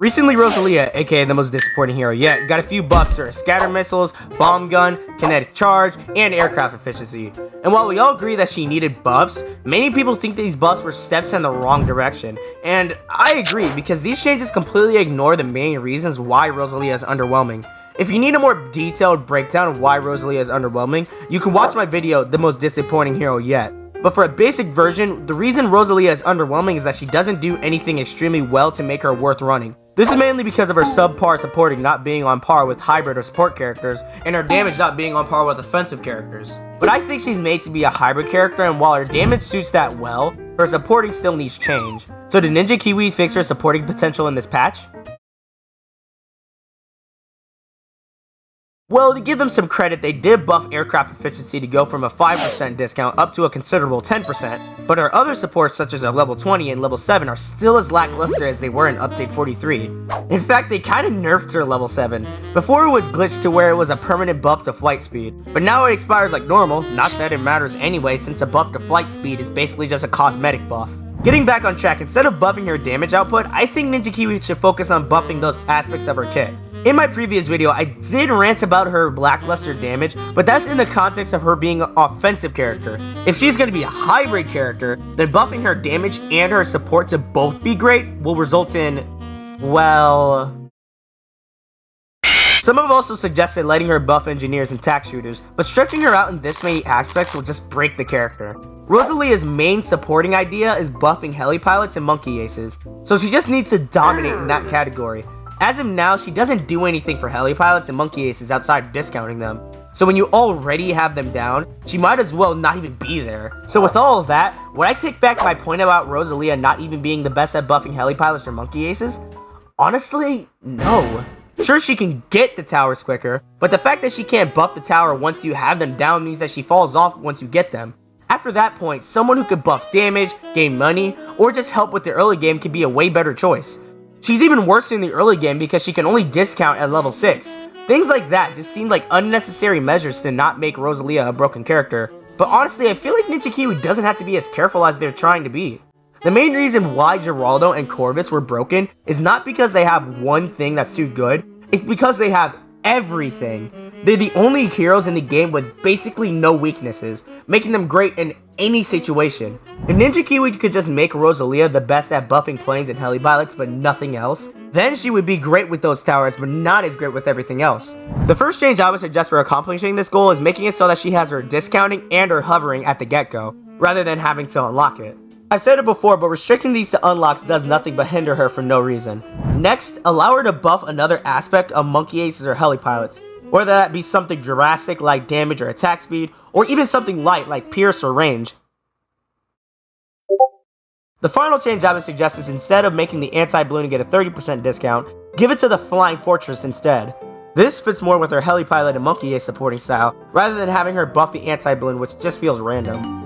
Recently, Rosalia, aka the most disappointing hero yet, got a few buffs to her scatter missiles, bomb gun, kinetic charge, and aircraft efficiency. And while we all agree that she needed buffs, many people think these buffs were steps in the wrong direction. And I agree, because these changes completely ignore the main reasons why Rosalia is underwhelming. If you need a more detailed breakdown of why Rosalia is underwhelming, you can watch my video, The Most Disappointing Hero Yet. But for a basic version, the reason Rosalia is underwhelming is that she doesn't do anything extremely well to make her worth running. This is mainly because of her subpar supporting not being on par with hybrid or support characters, and her damage not being on par with offensive characters. But I think she's made to be a hybrid character, and while her damage suits that well, her supporting still needs change. So did Ninja Kiwi fix her supporting potential in this patch? Well, to give them some credit, they did buff aircraft efficiency to go from a 5% discount up to a considerable 10%, but our other supports such as our level 20 and level 7 are still as lackluster as they were in update 43. In fact, they kinda nerfed her level 7. Before it was glitched to where it was a permanent buff to flight speed, but now it expires like normal, not that it matters anyway since a buff to flight speed is basically just a cosmetic buff. Getting back on track, instead of buffing her damage output, I think Ninja Kiwi should focus on buffing those aspects of her kit. In my previous video, I did rant about her lackluster damage, but that's in the context of her being an offensive character. If she's going to be a hybrid character, then buffing her damage and her support to both be great will result in, well... Some have also suggested letting her buff engineers and tac shooters, but stretching her out in this many aspects will just break the character. Rosalia's main supporting idea is buffing heli pilots and monkey aces, so she just needs to dominate in that category. As of now, she doesn't do anything for heli pilots and monkey aces outside of discounting them. So when you already have them down, she might as well not even be there. So with all of that, would I take back my point about Rosalia not even being the best at buffing heli pilots or monkey aces? Honestly, no. Sure, she can get the towers quicker, but the fact that she can't buff the tower once you have them down means that she falls off once you get them. After that point, someone who could buff damage, gain money, or just help with the early game can be a way better choice. She's even worse in the early game because she can only discount at level 6. Things like that just seem like unnecessary measures to not make Rosalia a broken character. But honestly, I feel like Ninja Kiwi doesn't have to be as careful as they're trying to be. The main reason why Geraldo and Corvus were broken is not because they have one thing that's too good, it's because they have everything. They're the only heroes in the game with basically no weaknesses, making them great in any situation. If Ninja Kiwi could just make Rosalia the best at buffing planes and heli pilots but nothing else, then she would be great with those towers but not as great with everything else. The first change I would suggest for accomplishing this goal is making it so that she has her discounting and her hovering at the get-go, rather than having to unlock it. I've said it before, but restricting these to unlocks does nothing but hinder her for no reason. Next, allow her to buff another aspect of monkey aces or heli pilots, whether that be something drastic like damage or attack speed, or even something light like pierce or range. The final change I would suggest is instead of making the anti-balloon get a 30% discount, give it to the flying fortress instead. This fits more with her heli pilot and monkey ace supporting style, rather than having her buff the anti-balloon, which just feels random.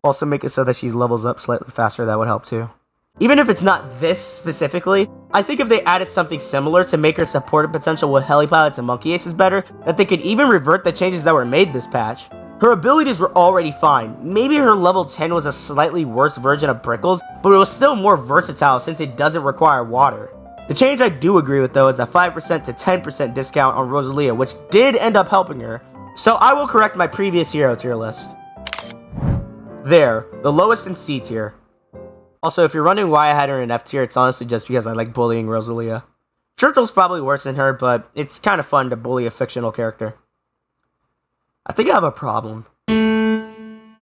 Also make it so that she levels up slightly faster, that would help too. Even if it's not this specifically, I think if they added something similar to make her supported potential with heli pilots and monkey aces better, that they could even revert the changes that were made this patch. Her abilities were already fine. Maybe her level 10 was a slightly worse version of Prickles, but it was still more versatile since it doesn't require water. The change I do agree with though is the 5% to 10% discount on Rosalia, which did end up helping her. So I will correct my previous hero tier list. There, the lowest in C tier. Also, if you're wondering why I had her in F tier, it's honestly just because I like bullying Rosalia. Churchill's probably worse than her, but it's kind of fun to bully a fictional character. I think I have a problem.